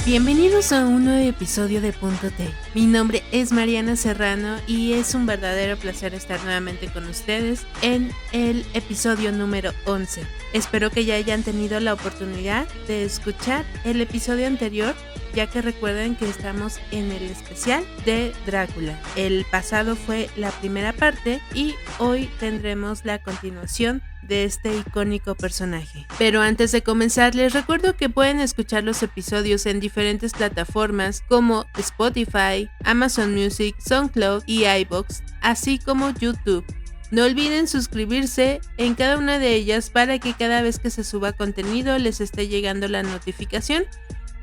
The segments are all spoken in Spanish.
Bienvenidos a un nuevo episodio de Punto T. Mi nombre es Mariana Serrano y es un verdadero placer estar nuevamente con ustedes en el episodio número 11. Espero que ya hayan tenido la oportunidad de escuchar el episodio anterior, ya que recuerden que estamos en el especial de Drácula. El pasado fue la primera parte y hoy tendremos la continuación de este icónico personaje. Pero antes de comenzar, les recuerdo que pueden escuchar los episodios en diferentes plataformas como Spotify, Amazon Music, SoundCloud y iVoox, así como YouTube. No olviden suscribirse en cada una de ellas para que cada vez que se suba contenido les esté llegando la notificación.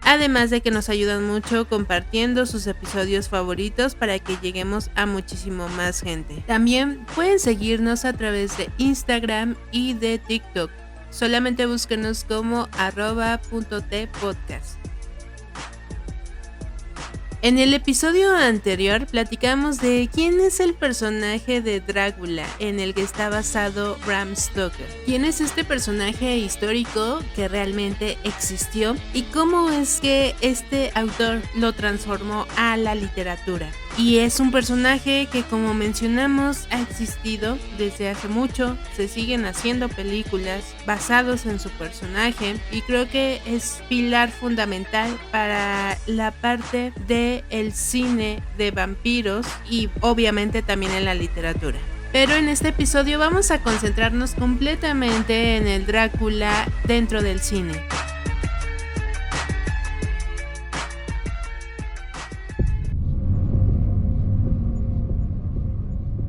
Además de que nos ayudan mucho compartiendo sus episodios favoritos para que lleguemos a muchísimo más gente. También pueden seguirnos a través de Instagram y de TikTok. Solamente búsquenos como @.tpodcast. En el episodio anterior platicamos de quién es el personaje de Drácula en el que está basado Bram Stoker. ¿Quién es este personaje histórico que realmente existió? ¿Y cómo es que este autor lo transformó a la literatura? Y es un personaje que, como mencionamos, ha existido desde hace mucho. Se siguen haciendo películas basados en su personaje y creo que es pilar fundamental para la parte del cine de vampiros y obviamente también en la literatura. Pero en este episodio vamos a concentrarnos completamente en el Drácula dentro del cine.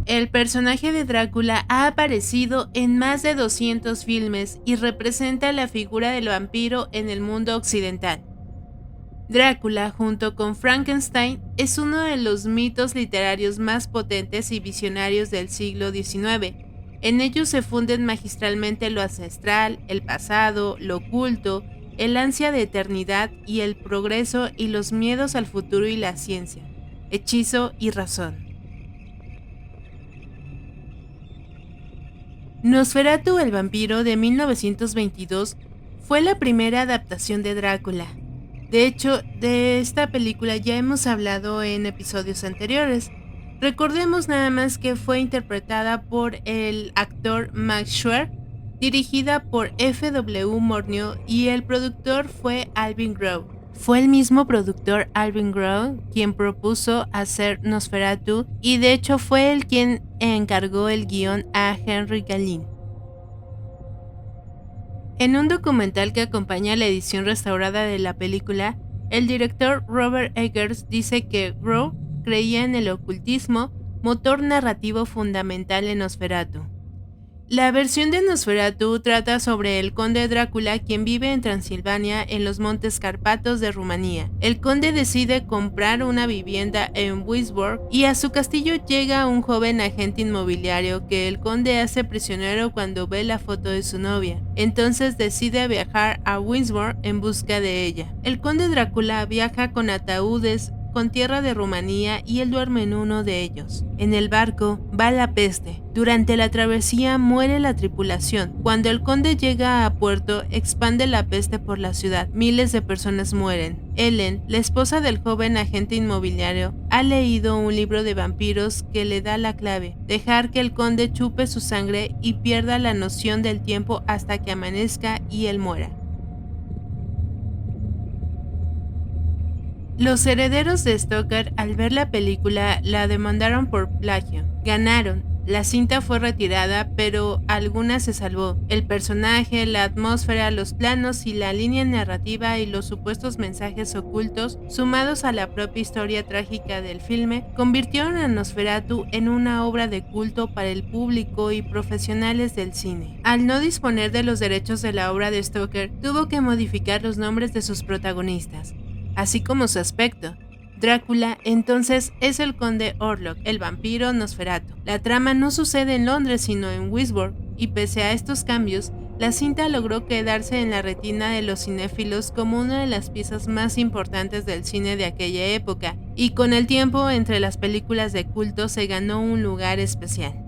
El personaje de Drácula ha aparecido en más de 200 filmes y representa la figura del vampiro en el mundo occidental. Drácula, junto con Frankenstein, es uno de los mitos literarios más potentes y visionarios del siglo XIX. En ellos se funden magistralmente lo ancestral, el pasado, lo oculto, el ansia de eternidad y el progreso y los miedos al futuro y la ciencia, hechizo y razón. Nosferatu el vampiro de 1922 fue la primera adaptación de Drácula. De hecho, de esta película ya hemos hablado en episodios anteriores. Recordemos nada más que fue interpretada por el actor Max Schreck, dirigida por F.W. Murnau y el productor fue Alvin Grove. Fue el mismo productor Alvin Grove quien propuso hacer Nosferatu y de hecho fue él quien encargó el guión a Henry Gallin. En un documental que acompaña la edición restaurada de la película, el director Robert Eggers dice que Grove creía en el ocultismo, motor narrativo fundamental en Nosferatu. La versión de Nosferatu trata sobre el conde Drácula, quien vive en Transilvania en los montes Cárpatos de Rumanía. El conde decide comprar una vivienda en Wisborg y a su castillo llega un joven agente inmobiliario que el conde hace prisionero cuando ve la foto de su novia. Entonces decide viajar a Wisborg en busca de ella. El conde Drácula viaja con ataúdes con tierra de Rumanía y él duerme en uno de ellos. En el barco va la peste. Durante la travesía muere la tripulación. Cuando el conde llega a puerto, expande la peste por la ciudad. Miles de personas mueren. Ellen, la esposa del joven agente inmobiliario, ha leído un libro de vampiros que le da la clave: dejar que el conde chupe su sangre y pierda la noción del tiempo hasta que amanezca y él muera. Los herederos de Stoker, al ver la película, la demandaron por plagio. Ganaron. La cinta fue retirada, pero alguna se salvó. El personaje, la atmósfera, los planos y la línea narrativa y los supuestos mensajes ocultos, sumados a la propia historia trágica del filme, convirtieron a Nosferatu en una obra de culto para el público y profesionales del cine. Al no disponer de los derechos de la obra de Stoker, tuvo que modificar los nombres de sus protagonistas, así como su aspecto. Drácula entonces es el conde Orlok, el vampiro Nosferatu. La trama no sucede en Londres sino en Wisborg, y pese a estos cambios, la cinta logró quedarse en la retina de los cinéfilos como una de las piezas más importantes del cine de aquella época, y con el tiempo entre las películas de culto se ganó un lugar especial.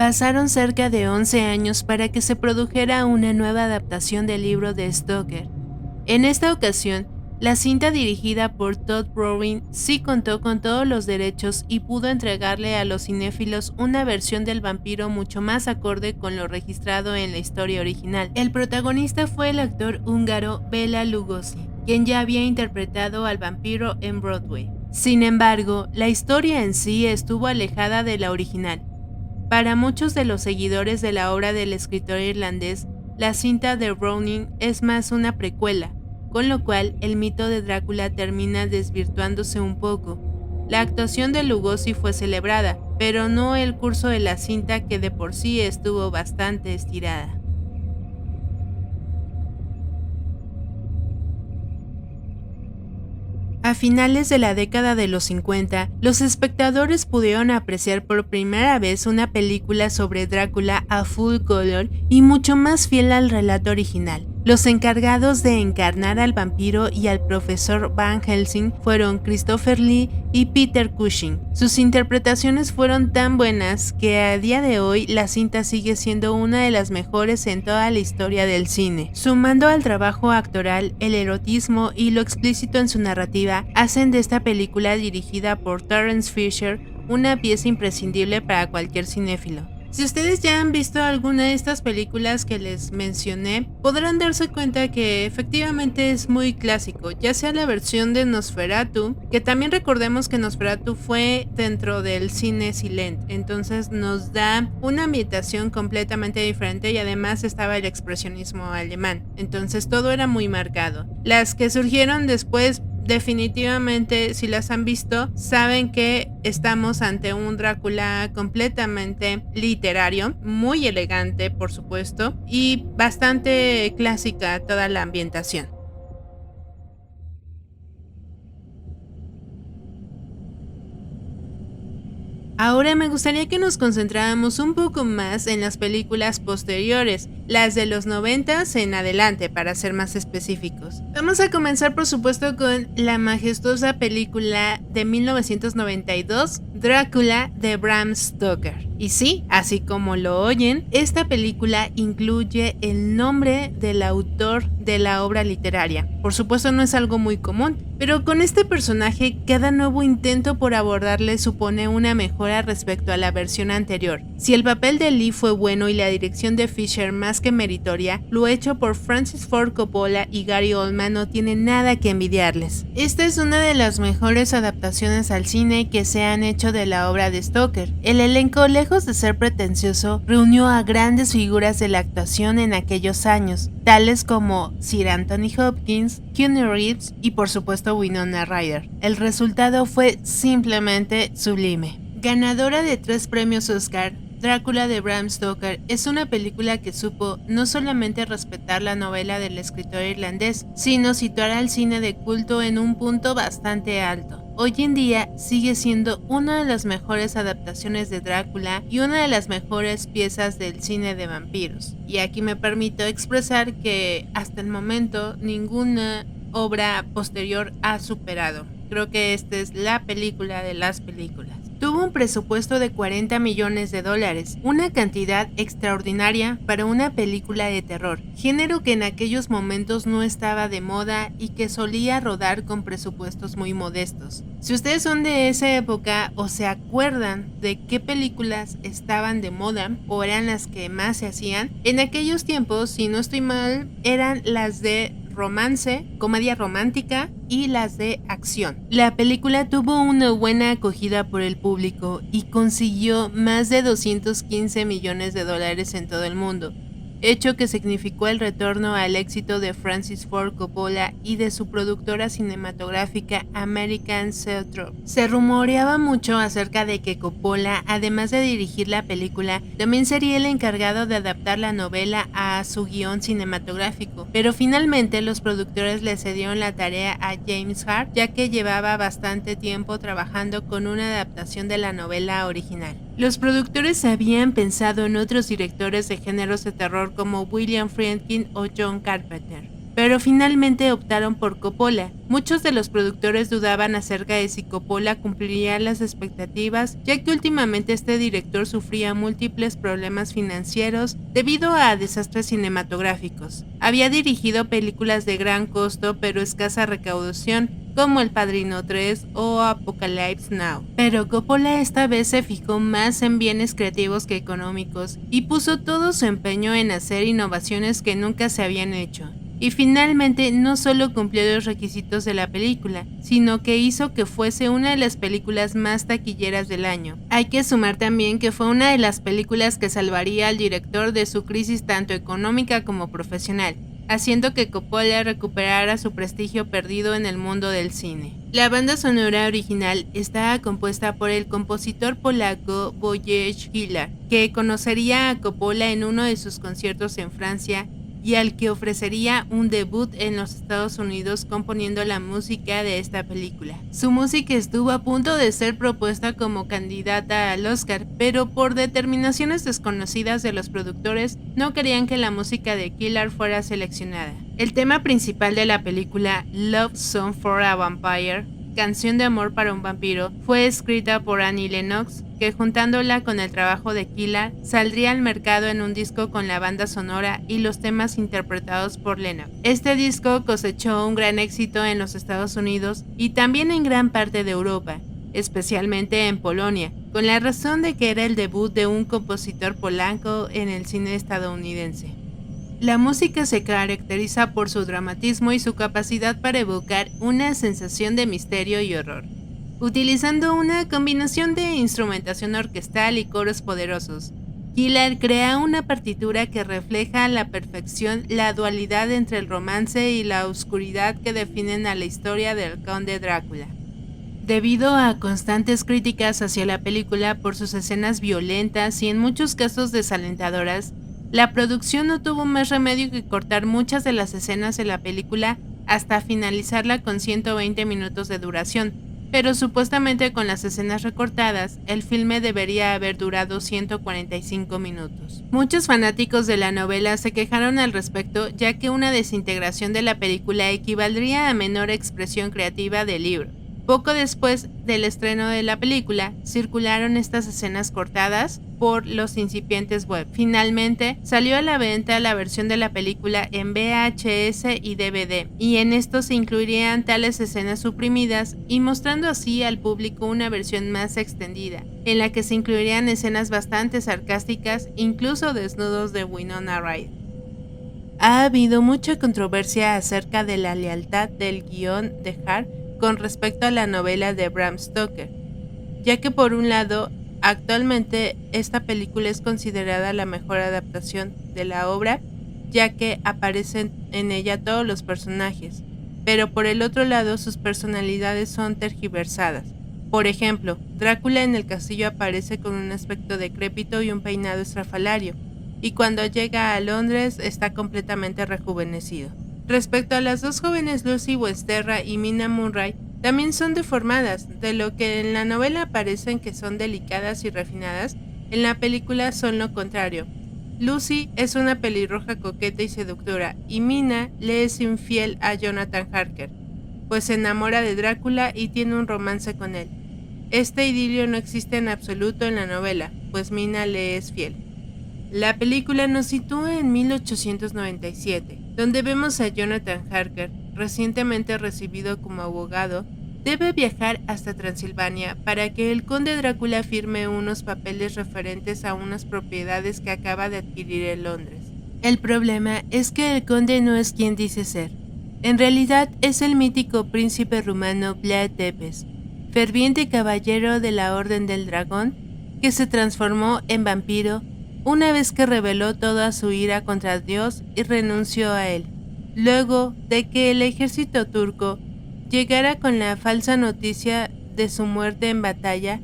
Pasaron cerca de 11 años para que se produjera una nueva adaptación del libro de Stoker. En esta ocasión, la cinta dirigida por Todd Browning sí contó con todos los derechos y pudo entregarle a los cinéfilos una versión del vampiro mucho más acorde con lo registrado en la historia original. El protagonista fue el actor húngaro Bela Lugosi, quien ya había interpretado al vampiro en Broadway. Sin embargo, la historia en sí estuvo alejada de la original. Para muchos de los seguidores de la obra del escritor irlandés, la cinta de Browning es más una precuela, con lo cual el mito de Drácula termina desvirtuándose un poco. La actuación de Lugosi fue celebrada, pero no el curso de la cinta, que de por sí estuvo bastante estirada. A finales de la década de los 50, los espectadores pudieron apreciar por primera vez una película sobre Drácula a full color y mucho más fiel al relato original. Los encargados de encarnar al vampiro y al profesor Van Helsing fueron Christopher Lee y Peter Cushing. Sus interpretaciones fueron tan buenas que a día de hoy la cinta sigue siendo una de las mejores en toda la historia del cine. Sumando al trabajo actoral, el erotismo y lo explícito en su narrativa, hacen de esta película dirigida por Terence Fisher una pieza imprescindible para cualquier cinéfilo. Si ustedes ya han visto alguna de estas películas que les mencioné, podrán darse cuenta que efectivamente es muy clásico, ya sea la versión de Nosferatu, que también recordemos que Nosferatu fue dentro del cine silent, entonces nos da una ambientación completamente diferente y además estaba el expresionismo alemán, entonces todo era muy marcado. Las que surgieron después, definitivamente, si las han visto, saben que estamos ante un Drácula completamente literario, muy elegante, por supuesto, y bastante clásica toda la ambientación. Ahora me gustaría que nos concentráramos un poco más en las películas posteriores, las de los 90s en adelante, para ser más específicos. Vamos a comenzar por supuesto con la majestuosa película de 1992, Drácula, de Bram Stoker. Y sí, así como lo oyen, esta película incluye el nombre del autor de la obra literaria. Por supuesto no es algo muy común, pero con este personaje cada nuevo intento por abordarle supone una mejora respecto a la versión anterior. Si el papel de Lee fue bueno y la dirección de Fisher más que meritoria, lo hecho por Francis Ford Coppola y Gary Oldman no tiene nada que envidiarles. Esta es una de las mejores adaptaciones al cine que se han hecho de la obra de Stoker. El elenco, lejos de ser pretencioso, reunió a grandes figuras de la actuación en aquellos años, tales como Sir Anthony Hopkins, Keanu Reeves y por supuesto Winona Ryder. El resultado fue simplemente sublime. Ganadora de 3 premios Oscar, Drácula de Bram Stoker es una película que supo no solamente respetar la novela del escritor irlandés, sino situar al cine de culto en un punto bastante alto. Hoy en día sigue siendo una de las mejores adaptaciones de Drácula y una de las mejores piezas del cine de vampiros. Y aquí me permito expresar que hasta el momento ninguna obra posterior ha superado. Creo que esta es la película de las películas. Tuvo un presupuesto de $40 millones, una cantidad extraordinaria para una película de terror, género que en aquellos momentos no estaba de moda y que solía rodar con presupuestos muy modestos. Si ustedes son de esa época o se acuerdan de qué películas estaban de moda o eran las que más se hacían, en aquellos tiempos, si no estoy mal, eran las de romance, comedia romántica y las de acción. La película tuvo una buena acogida por el público y consiguió más de $215 millones en todo el mundo, hecho que significó el retorno al éxito de Francis Ford Coppola y de su productora cinematográfica American Zoetrope. Se rumoreaba mucho acerca de que Coppola, además de dirigir la película, también sería el encargado de adaptar la novela a su guión cinematográfico, pero finalmente los productores le cedieron la tarea a James Hart, ya que llevaba bastante tiempo trabajando con una adaptación de la novela original. Los productores habían pensado en otros directores de géneros de terror como William Friedkin o John Carpenter, pero finalmente optaron por Coppola. Muchos de los productores dudaban acerca de si Coppola cumpliría las expectativas, ya que últimamente este director sufría múltiples problemas financieros debido a desastres cinematográficos. Había dirigido películas de gran costo pero escasa recaudación, como El Padrino 3 o Apocalypse Now. Pero Coppola esta vez se fijó más en bienes creativos que económicos y puso todo su empeño en hacer innovaciones que nunca se habían hecho. Y finalmente no solo cumplió los requisitos de la película, sino que hizo que fuese una de las películas más taquilleras del año. Hay que sumar también que fue una de las películas que salvaría al director de su crisis tanto económica como profesional, haciendo que Coppola recuperara su prestigio perdido en el mundo del cine. La banda sonora original estaba compuesta por el compositor polaco Wojciech Kilar, que conocería a Coppola en uno de sus conciertos en Francia y al que ofrecería un debut en los Estados Unidos componiendo la música de esta película. Su música estuvo a punto de ser propuesta como candidata al Oscar, pero por determinaciones desconocidas de los productores no querían que la música de Kilar fuera seleccionada. El tema principal de la película, Love Song for a Vampire, Canción de amor para un vampiro, fue escrita por Annie Lennox, que juntándola con el trabajo de Kilar, saldría al mercado en un disco con la banda sonora y los temas interpretados por Lennox. Este disco cosechó un gran éxito en los Estados Unidos y también en gran parte de Europa, especialmente en Polonia, con la razón de que era el debut de un compositor polaco en el cine estadounidense. La música se caracteriza por su dramatismo y su capacidad para evocar una sensación de misterio y horror, utilizando una combinación de instrumentación orquestal y coros poderosos. Kilar crea una partitura que refleja a la perfección la dualidad entre el romance y la oscuridad que definen a la historia del Conde Drácula. Debido a constantes críticas hacia la película por sus escenas violentas y en muchos casos desalentadoras, la producción no tuvo más remedio que cortar muchas de las escenas de la película hasta finalizarla con 120 minutos de duración, pero supuestamente con las escenas recortadas, el filme debería haber durado 145 minutos. Muchos fanáticos de la novela se quejaron al respecto, ya que una desintegración de la película equivaldría a menor expresión creativa del libro. Poco después del estreno de la película, circularon estas escenas cortadas por los incipientes web. Finalmente, salió a la venta la versión de la película en VHS y DVD, y en esto se incluirían tales escenas suprimidas y mostrando así al público una versión más extendida, en la que se incluirían escenas bastante sarcásticas, incluso desnudos de Winona Ryder. Ha habido mucha controversia acerca de la lealtad del guión de Hart con respecto a la novela de Bram Stoker, ya que por un lado, actualmente esta película es considerada la mejor adaptación de la obra, ya que aparecen en ella todos los personajes, pero por el otro lado sus personalidades son tergiversadas. Por ejemplo, Drácula en el castillo aparece con un aspecto decrépito y un peinado estrafalario, y cuando llega a Londres está completamente rejuvenecido. Respecto a las dos jóvenes Lucy Westenra y Mina Murray, también son deformadas, de lo que en la novela parecen que son delicadas y refinadas, en la película son lo contrario. Lucy es una pelirroja coqueta y seductora, y Mina le es infiel a Jonathan Harker, pues se enamora de Drácula y tiene un romance con él. Este idilio no existe en absoluto en la novela, pues Mina le es fiel. La película nos sitúa en 1897, donde vemos a Jonathan Harker, recientemente recibido como abogado, debe viajar hasta Transilvania para que el conde Drácula firme unos papeles referentes a unas propiedades que acaba de adquirir en Londres. El problema es que el conde no es quien dice ser. En realidad es el mítico príncipe rumano Vlad Tepes, ferviente caballero de la Orden del Dragón, que se transformó en vampiro una vez que reveló toda su ira contra Dios y renunció a él. Luego de que el ejército turco llegara con la falsa noticia de su muerte en batalla,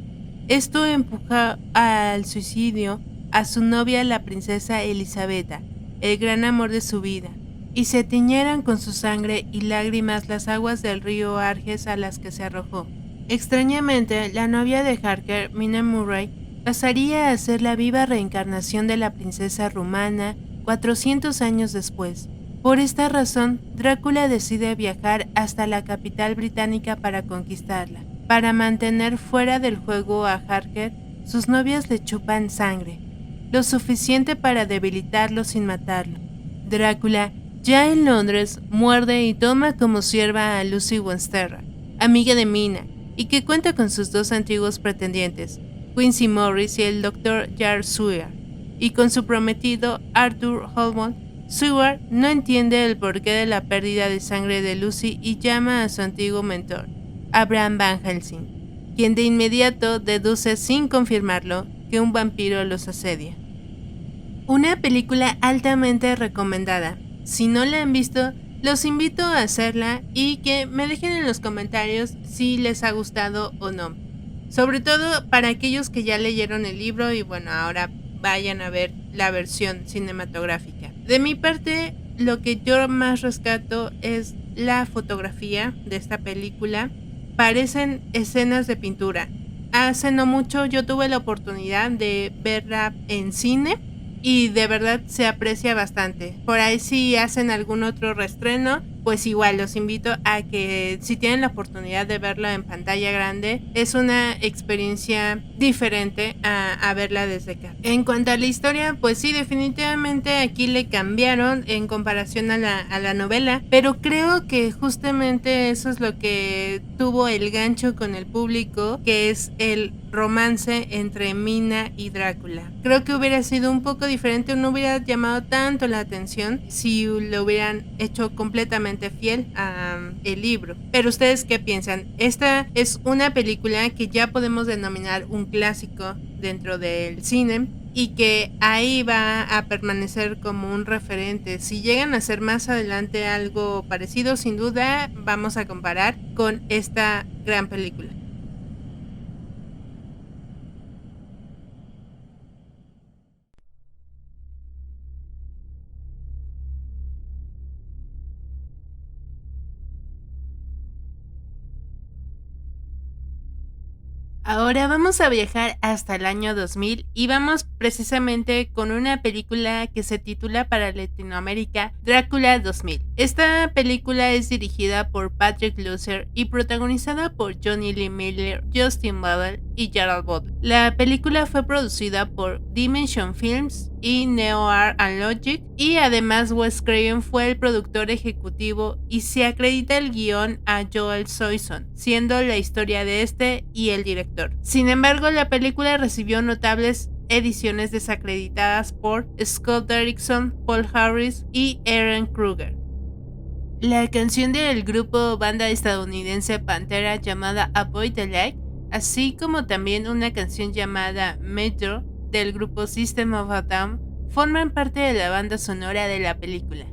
esto empuja al suicidio a su novia la princesa Elisabetta, el gran amor de su vida, y se tiñeran con su sangre y lágrimas las aguas del río Arges a las que se arrojó. Extrañamente, la novia de Harker, Mina Murray, pasaría a ser la viva reencarnación de la princesa rumana 400 años después. Por esta razón, Drácula decide viajar hasta la capital británica para conquistarla. Para mantener fuera del juego a Harker, sus novias le chupan sangre, lo suficiente para debilitarlo sin matarlo. Drácula, ya en Londres, muerde y toma como sierva a Lucy Westenra, amiga de Mina, y que cuenta con sus dos antiguos pretendientes, Quincy Morris y el Dr. Jar Seward, y con su prometido Arthur Holmont. Seward no entiende el porqué de la pérdida de sangre de Lucy y llama a su antiguo mentor, Abraham Van Helsing, quien de inmediato deduce sin confirmarlo que un vampiro los asedia. Una película altamente recomendada. Si no la han visto, los invito a hacerla y que me dejen en los comentarios si les ha gustado o no. Sobre todo para aquellos que ya leyeron el libro y bueno, ahora vayan a ver la versión cinematográfica. De mi parte, lo que yo más rescato es la fotografía de esta película. Parecen escenas de pintura. Hace no mucho yo tuve la oportunidad de verla en cine y de verdad se aprecia bastante. Por ahí si hacen algún otro reestreno, pues igual los invito a que si tienen la oportunidad de verla en pantalla grande, es una experiencia diferente a verla desde acá. En cuanto a la historia, pues sí, definitivamente aquí le cambiaron en comparación a la novela, pero creo que justamente eso es lo que tuvo el gancho con el público, que es el romance entre Mina y Drácula. Creo que hubiera sido un poco diferente, no hubiera llamado tanto la atención si lo hubieran hecho completamente fiel a el libro. Pero ustedes qué piensan? Esta es una película que ya podemos denominar un clásico dentro del cine y que ahí va a permanecer como un referente. Si llegan a hacer más adelante algo parecido, sin duda vamos a comparar con esta gran película. Ahora vamos a viajar hasta el año 2000 y vamos precisamente con una película que se titula para Latinoamérica Drácula 2000. Esta película es dirigida por Patrick Lussier y protagonizada por Johnny Lee Miller, Justin Butler y Gerald Butler. La película fue producida por Dimension Films y Neo Art and Logic y además Wes Craven fue el productor ejecutivo y se acredita el guión a Joel Soisson, siendo la historia de este y el director. Sin embargo, la película recibió notables ediciones desacreditadas por Scott Derrickson, Paul Harris y Aaron Kruger. La canción del grupo banda estadounidense Pantera llamada Avoid the Light, así como también una canción llamada Metro del grupo System of a Down, forman parte de la banda sonora de la película.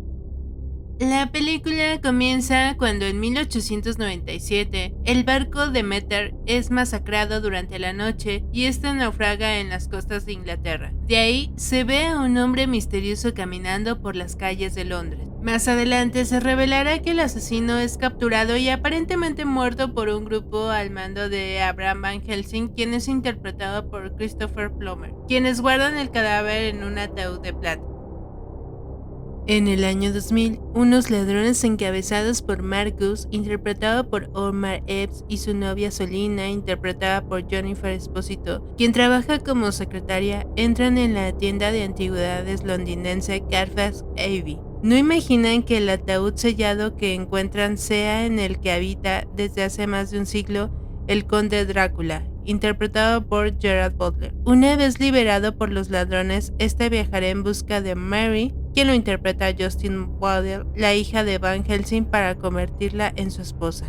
La película comienza cuando en 1897 el barco Demeter es masacrado durante la noche y este naufraga en las costas de Inglaterra. De ahí se ve a un hombre misterioso caminando por las calles de Londres. Más adelante se revelará que el asesino es capturado y aparentemente muerto por un grupo al mando de Abraham Van Helsing, quien es interpretado por Christopher Plummer, quienes guardan el cadáver en un ataúd de plata. En el año 2000, unos ladrones encabezados por Marcus, interpretado por Omar Epps, y su novia Solina, interpretada por Jennifer Esposito, quien trabaja como secretaria, entran en la tienda de antigüedades londinense Carfax Abbey. No imaginan que el ataúd sellado que encuentran sea en el que habita desde hace más de un siglo el conde Drácula, interpretado por Gerald Butler. Una vez liberado por los ladrones, este viajará en busca de Mary, quien lo interpreta a Justin Waddell, la hija de Van Helsing, para convertirla en su esposa.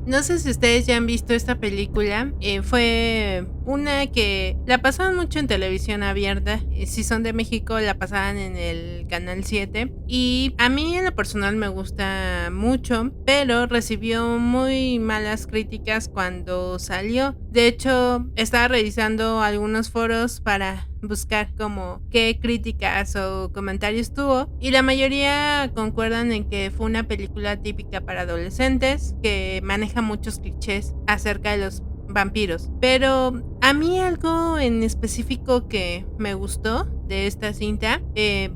No sé si ustedes ya han visto esta película, fue una que la pasaban mucho en televisión abierta, si son de México la pasaban en el canal 7 y a mí en lo personal me gusta mucho, pero recibió muy malas críticas cuando salió. De hecho, estaba revisando algunos foros para buscar como qué críticas o comentarios tuvo y la mayoría concuerdan en que fue una película típica para adolescentes que maneja muchos clichés acerca de los vampiros, pero a mí algo en específico que me gustó de esta cinta.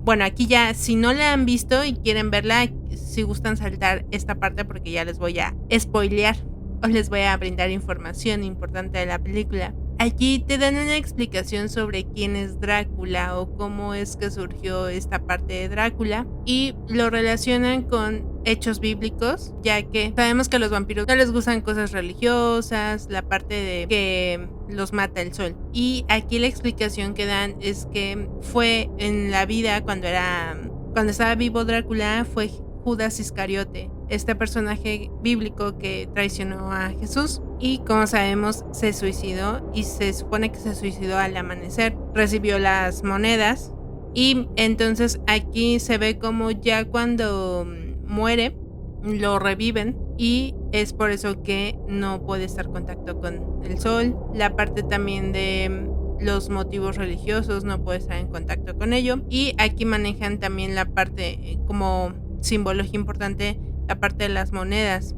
Bueno, aquí ya, si no la han visto y quieren verla, si gustan saltar esta parte porque ya les voy a spoilear o les voy a brindar información importante de la película. Aquí te dan una explicación sobre quién es Drácula o cómo es que surgió esta parte de Drácula y lo relacionan con hechos bíblicos, ya que sabemos que a los vampiros no les gustan cosas religiosas, la parte de que los mata el sol. Y aquí la explicación que dan es que fue en la vida cuando estaba vivo Drácula, fue Judas Iscariote, este personaje bíblico que traicionó a Jesús y, como sabemos, se suicidó y se supone que se suicidó al amanecer. Recibió las monedas y entonces aquí se ve como ya cuando muere lo reviven y es por eso que no puede estar en contacto con el sol. La parte también de los motivos religiosos, no puede estar en contacto con ello, y aquí manejan también la parte como simbología importante, la parte de las monedas.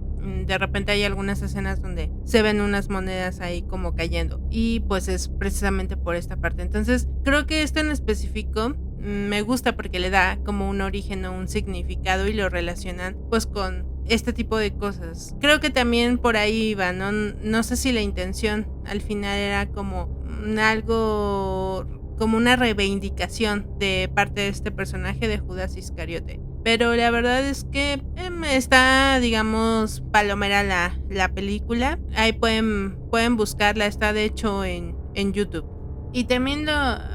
De repente hay algunas escenas donde se ven unas monedas ahí como cayendo y pues es precisamente por esta parte. Entonces creo que esto en específico me gusta porque le da como un origen o un significado y lo relacionan pues con este tipo de cosas. Creo que también por ahí iba, no sé si la intención al final era como algo, como una reivindicación de parte de este personaje de Judas Iscariote. Pero la verdad es que está, digamos, palomera la película. Ahí pueden buscarla, está de hecho en YouTube. Y también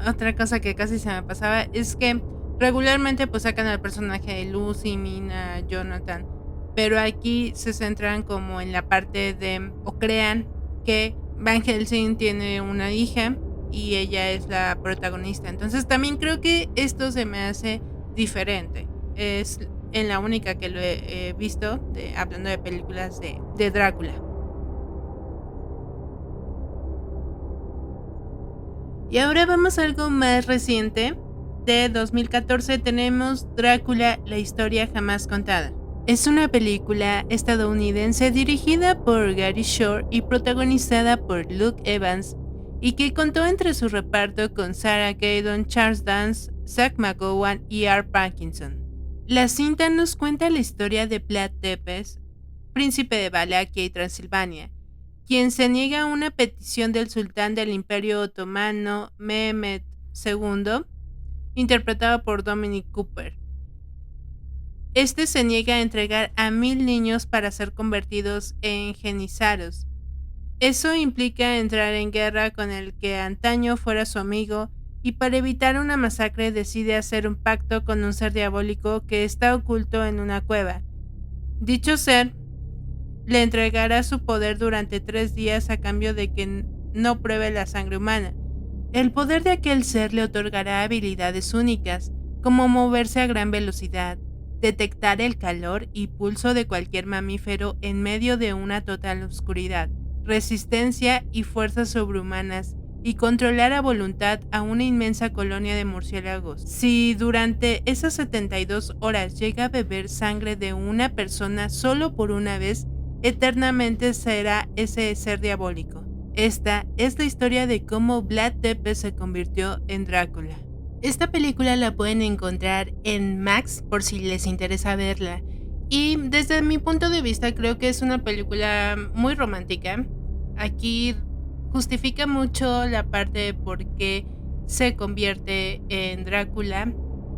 otra cosa que casi se me pasaba es que regularmente pues sacan al personaje de Lucy, Mina, Jonathan, pero aquí se centran como en la parte de, o crean que Van Helsing tiene una hija y ella es la protagonista. Entonces también creo que esto se me hace diferente. Es en la única que lo he visto hablando de películas de Drácula. Y ahora vamos a algo más reciente. De 2014 tenemos Drácula, la historia jamás contada. Es una película estadounidense dirigida por Gary Shore y protagonizada por Luke Evans, y que contó entre su reparto con Sarah Gadon, Charles Dance, Zach McGowan y Art Parkinson. La cinta nos cuenta la historia de Vlad Tepes, príncipe de Valaquia y Transilvania, quien se niega a una petición del sultán del Imperio Otomano Mehmed II, interpretado por Dominic Cooper. Este se niega a entregar a 1000 niños para ser convertidos en jenízaros. Eso implica entrar en guerra con el que antaño fuera su amigo, y para evitar una masacre decide hacer un pacto con un ser diabólico que está oculto en una cueva. Dicho ser le entregará su poder durante 3 días a cambio de que no pruebe la sangre humana. El poder de aquel ser le otorgará habilidades únicas, como moverse a gran velocidad, detectar el calor y pulso de cualquier mamífero en medio de una total oscuridad, resistencia y fuerzas sobrehumanas, y controlar a voluntad a una inmensa colonia de murciélagos. Si durante esas 72 horas llega a beber sangre de una persona solo por una vez, eternamente será ese ser diabólico. Esta es la historia de cómo Vlad Tepes se convirtió en Drácula. Esta película la pueden encontrar en Max por si les interesa verla. Y desde mi punto de vista creo que es una película muy romántica. Aquí justifica mucho la parte de por qué se convierte en Drácula,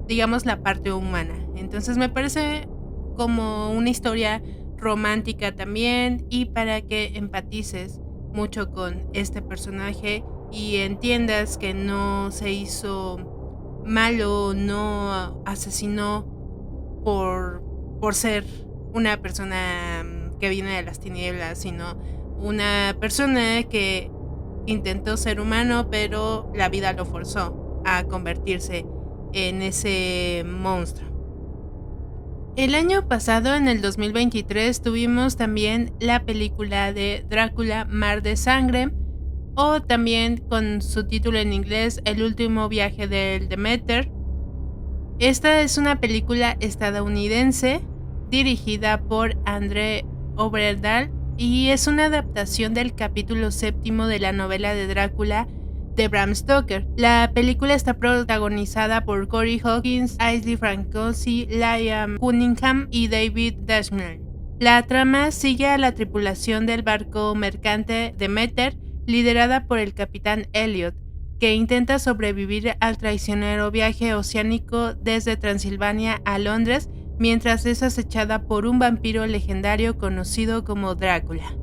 digamos la parte humana. Entonces me parece como una historia romántica también, y para que empatices mucho con este personaje y entiendas que no se hizo malo, no asesinó por ser una persona que viene de las tinieblas, sino una persona que intentó ser humano, pero la vida lo forzó a convertirse en ese monstruo. El año pasado, en el 2023, tuvimos también la película de Drácula, Mar de Sangre, o también con su título en inglés, El último viaje del Demeter. Esta es una película estadounidense dirigida por André Oberdahl y es una adaptación del capítulo 7 de la novela de Drácula, de Bram Stoker. La película está protagonizada por Corey Hawkins, Aislinn Franciosi, Liam Cunningham y David Dastmalin. La trama sigue a la tripulación del barco mercante Demeter, liderada por el capitán Elliot, que intenta sobrevivir al traicionero viaje oceánico desde Transilvania a Londres, mientras es acechada por un vampiro legendario conocido como Drácula.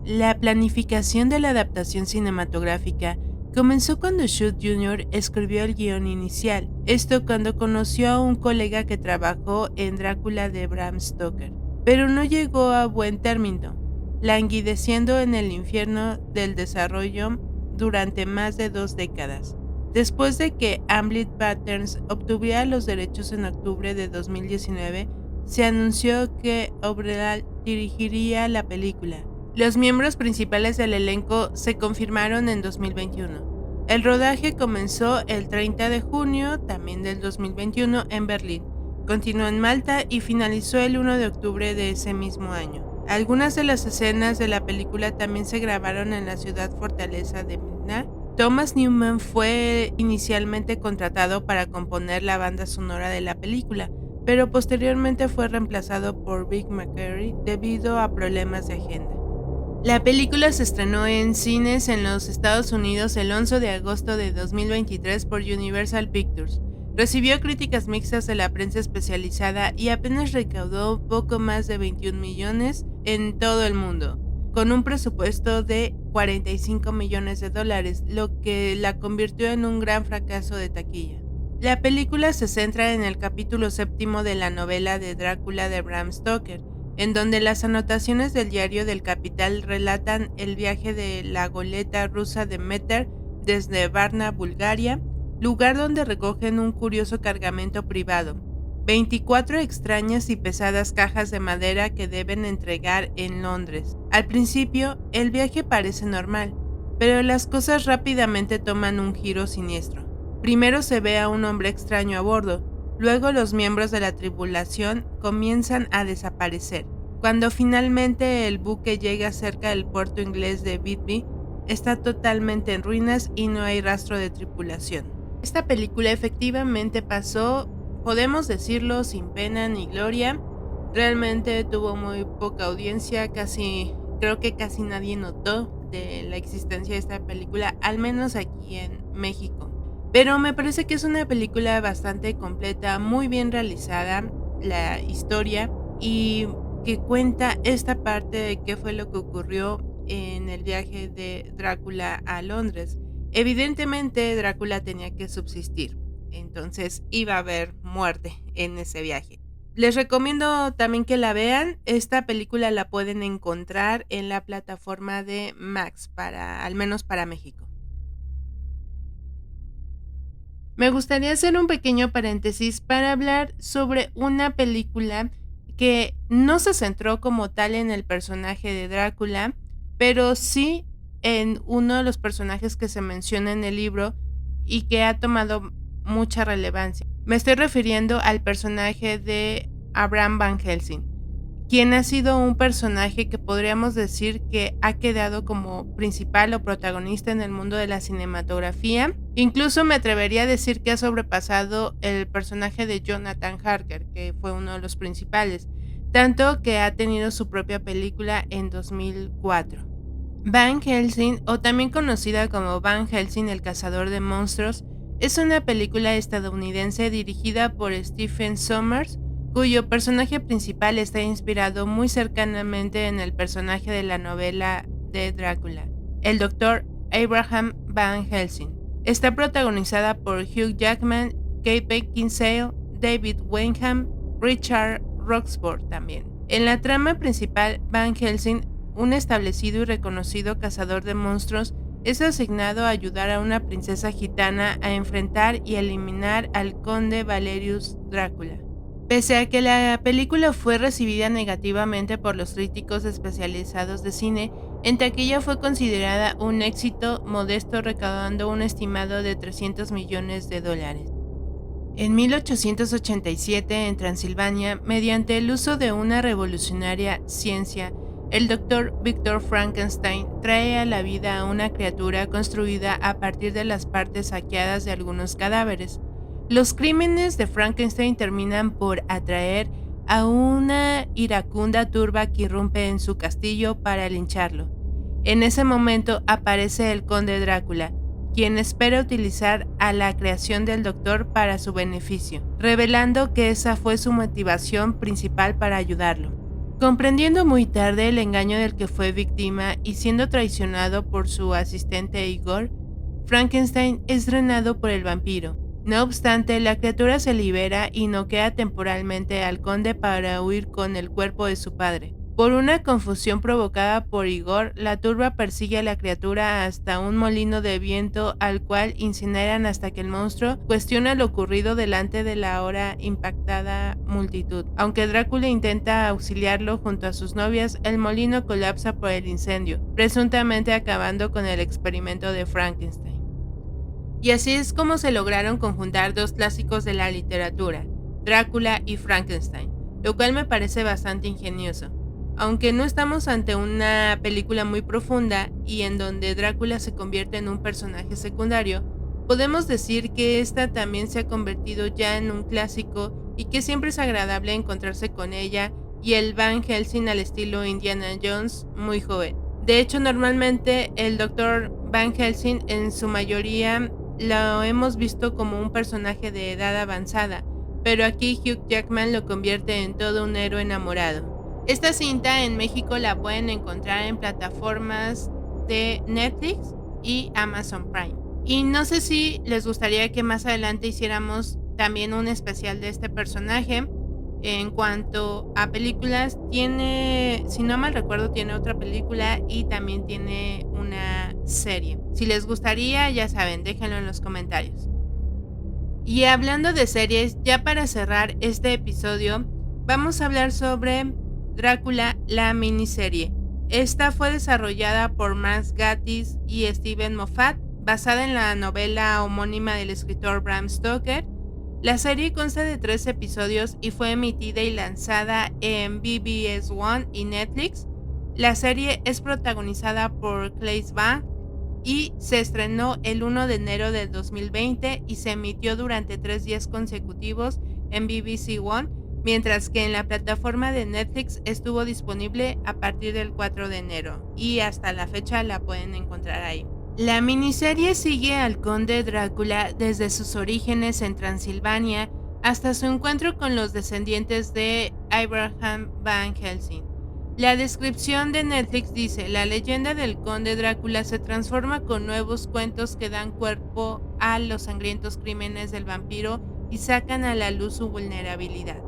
La planificación de la adaptación cinematográfica comenzó cuando Shute Jr. escribió el guión inicial, esto cuando conoció a un colega que trabajó en Drácula de Bram Stoker, pero no llegó a buen término, languideciendo en el infierno del desarrollo durante más de 2 décadas. Después de que Amblin Patterns obtuviera los derechos en octubre de 2019, se anunció que Oberthal dirigiría la película. Los miembros principales del elenco se confirmaron en 2021. El rodaje comenzó el 30 de junio, también del 2021, en Berlín. Continuó en Malta y finalizó el 1 de octubre de ese mismo año. Algunas de las escenas de la película también se grabaron en la ciudad fortaleza de Vilna. Thomas Newman fue inicialmente contratado para componer la banda sonora de la película, pero posteriormente fue reemplazado por Vic McCreary debido a problemas de agenda. La película se estrenó en cines en los Estados Unidos el 11 de agosto de 2023 por Universal Pictures. Recibió críticas mixtas de la prensa especializada y apenas recaudó poco más de 21 millones en todo el mundo, con un presupuesto de $45 millones, lo que la convirtió en un gran fracaso de taquilla. La película se centra en el capítulo 7 de la novela de Drácula de Bram Stoker, en donde las anotaciones del diario del capitán relatan el viaje de la goleta rusa Demeter desde Varna, Bulgaria, lugar donde recogen un curioso cargamento privado, 24 extrañas y pesadas cajas de madera que deben entregar en Londres. Al principio, el viaje parece normal, pero las cosas rápidamente toman un giro siniestro. Primero se ve a un hombre extraño a bordo. Luego los miembros de la tripulación comienzan a desaparecer. Cuando finalmente el buque llega cerca del puerto inglés de Whitby, está totalmente en ruinas y no hay rastro de tripulación. Esta película efectivamente pasó, podemos decirlo, sin pena ni gloria. Realmente tuvo muy poca audiencia, creo que casi nadie notó de la existencia de esta película, al menos aquí en México. Pero me parece que es una película bastante completa, muy bien realizada, la historia, y que cuenta esta parte de qué fue lo que ocurrió en el viaje de Drácula a Londres. Evidentemente Drácula tenía que subsistir, entonces iba a haber muerte en ese viaje. Les recomiendo también que la vean. Esta película la pueden encontrar en la plataforma de Max, al menos para México. Me gustaría hacer un pequeño paréntesis para hablar sobre una película que no se centró como tal en el personaje de Drácula, pero sí en uno de los personajes que se menciona en el libro y que ha tomado mucha relevancia. Me estoy refiriendo al personaje de Abraham Van Helsing, quien ha sido un personaje que podríamos decir que ha quedado como principal o protagonista en el mundo de la cinematografía. Incluso me atrevería a decir que ha sobrepasado el personaje de Jonathan Harker, que fue uno de los principales, tanto que ha tenido su propia película en 2004. Van Helsing, o también conocida como Van Helsing el cazador de monstruos, es una película estadounidense dirigida por Stephen Sommers, cuyo personaje principal está inspirado muy cercanamente en el personaje de la novela de Drácula, el Dr. Abraham Van Helsing. Está protagonizada por Hugh Jackman, Kate Beckinsale, David Wenham, Richard Roxburgh también. En la trama principal, Van Helsing, un establecido y reconocido cazador de monstruos, es asignado a ayudar a una princesa gitana a enfrentar y eliminar al conde Valerius Drácula. Pese a que la película fue recibida negativamente por los críticos especializados de cine, en taquilla fue considerada un éxito modesto, recaudando un estimado de $300 millones. En 1887, en Transilvania, mediante el uso de una revolucionaria ciencia, el doctor Victor Frankenstein trae a la vida a una criatura construida a partir de las partes saqueadas de algunos cadáveres. Los crímenes de Frankenstein terminan por atraer a una iracunda turba que irrumpe en su castillo para lincharlo. En ese momento aparece el conde Drácula, quien espera utilizar a la creación del doctor para su beneficio, revelando que esa fue su motivación principal para ayudarlo. Comprendiendo muy tarde el engaño del que fue víctima y siendo traicionado por su asistente Igor, Frankenstein es drenado por el vampiro. No obstante, la criatura se libera y noquea temporalmente al conde para huir con el cuerpo de su padre. Por una confusión provocada por Igor, la turba persigue a la criatura hasta un molino de viento al cual incineran hasta que el monstruo cuestiona lo ocurrido delante de la ahora impactada multitud. Aunque Drácula intenta auxiliarlo junto a sus novias, el molino colapsa por el incendio, presuntamente acabando con el experimento de Frankenstein. Y así es como se lograron conjuntar dos clásicos de la literatura, Drácula y Frankenstein, lo cual me parece bastante ingenioso. Aunque no estamos ante una película muy profunda y en donde Drácula se convierte en un personaje secundario, podemos decir que esta también se ha convertido ya en un clásico y que siempre es agradable encontrarse con ella y el Van Helsing al estilo Indiana Jones muy joven. De hecho, normalmente el Dr. Van Helsing en su mayoría lo hemos visto como un personaje de edad avanzada, pero aquí Hugh Jackman lo convierte en todo un héroe enamorado. Esta cinta en México la pueden encontrar en plataformas de Netflix y Amazon Prime. Y no sé si les gustaría que más adelante hiciéramos también un especial de este personaje. En cuanto a películas, tiene, si no mal recuerdo, tiene otra película y también tiene una serie. Si les gustaría, ya saben, déjenlo en los comentarios. Y hablando de series, ya para cerrar este episodio, vamos a hablar sobre Drácula, la miniserie. Esta fue desarrollada por Max Gatiss y Steven Moffat, basada en la novela homónima del escritor Bram Stoker. La serie consta de 3 episodios y fue emitida y lanzada en PBS One y Netflix. La serie es protagonizada por Claes Bang y se estrenó el 1 de enero del 2020 y se emitió durante 3 días consecutivos en BBC One, mientras que en la plataforma de Netflix estuvo disponible a partir del 4 de enero y hasta la fecha la pueden encontrar ahí. La miniserie sigue al conde Drácula desde sus orígenes en Transilvania hasta su encuentro con los descendientes de Abraham Van Helsing. La descripción de Netflix dice: la leyenda del conde Drácula se transforma con nuevos cuentos que dan cuerpo a los sangrientos crímenes del vampiro y sacan a la luz su vulnerabilidad.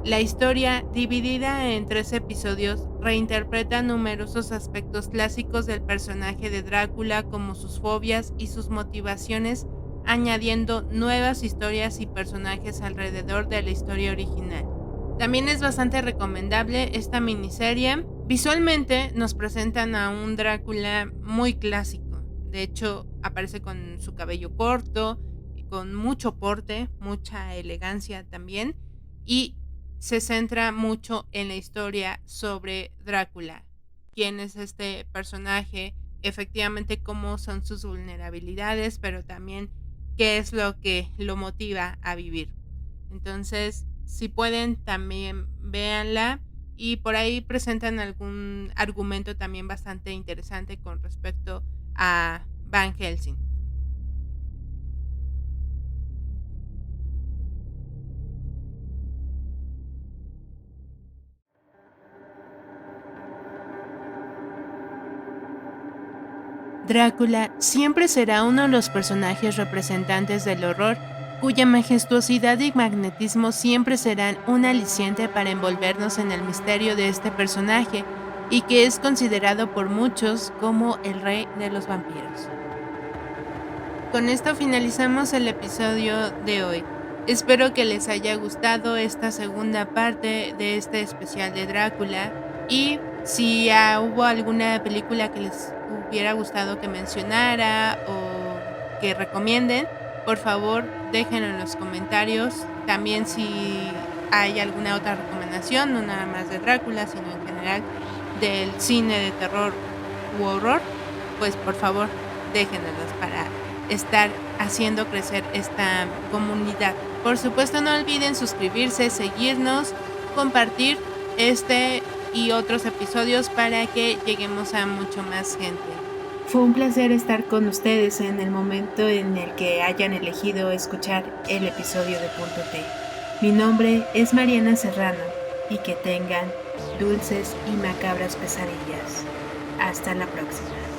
La historia, dividida en 3 episodios, reinterpreta numerosos aspectos clásicos del personaje de Drácula, como sus fobias y sus motivaciones, añadiendo nuevas historias y personajes alrededor de la historia original. También es bastante recomendable esta miniserie. Visualmente nos presentan a un Drácula muy clásico. De hecho, aparece con su cabello corto, con mucho porte, mucha elegancia también, y se centra mucho en la historia sobre Drácula, quién es este personaje, efectivamente cómo son sus vulnerabilidades, pero también qué es lo que lo motiva a vivir. Entonces, si pueden, también véanla, y por ahí presentan algún argumento también bastante interesante con respecto a Van Helsing. Drácula siempre será uno de los personajes representantes del horror, cuya majestuosidad y magnetismo siempre serán un aliciente para envolvernos en el misterio de este personaje, y que es considerado por muchos como el rey de los vampiros. Con esto finalizamos el episodio de hoy. Espero que les haya gustado esta segunda parte de este especial de Drácula, y si hubo alguna película que les hubiera gustado que mencionara o que recomienden, por favor déjenlo en los comentarios. También si hay alguna otra recomendación, no nada más de Drácula, sino en general, del cine de terror u horror, pues por favor déjenoslos para estar haciendo crecer esta comunidad. Por supuesto, no olviden suscribirse, seguirnos, compartir este y otros episodios para que lleguemos a mucho más gente. Fue un placer estar con ustedes en el momento en el que hayan elegido escuchar el episodio de Punto T. Mi nombre es Mariana Serrano y que tengan dulces y macabras pesadillas. Hasta la próxima.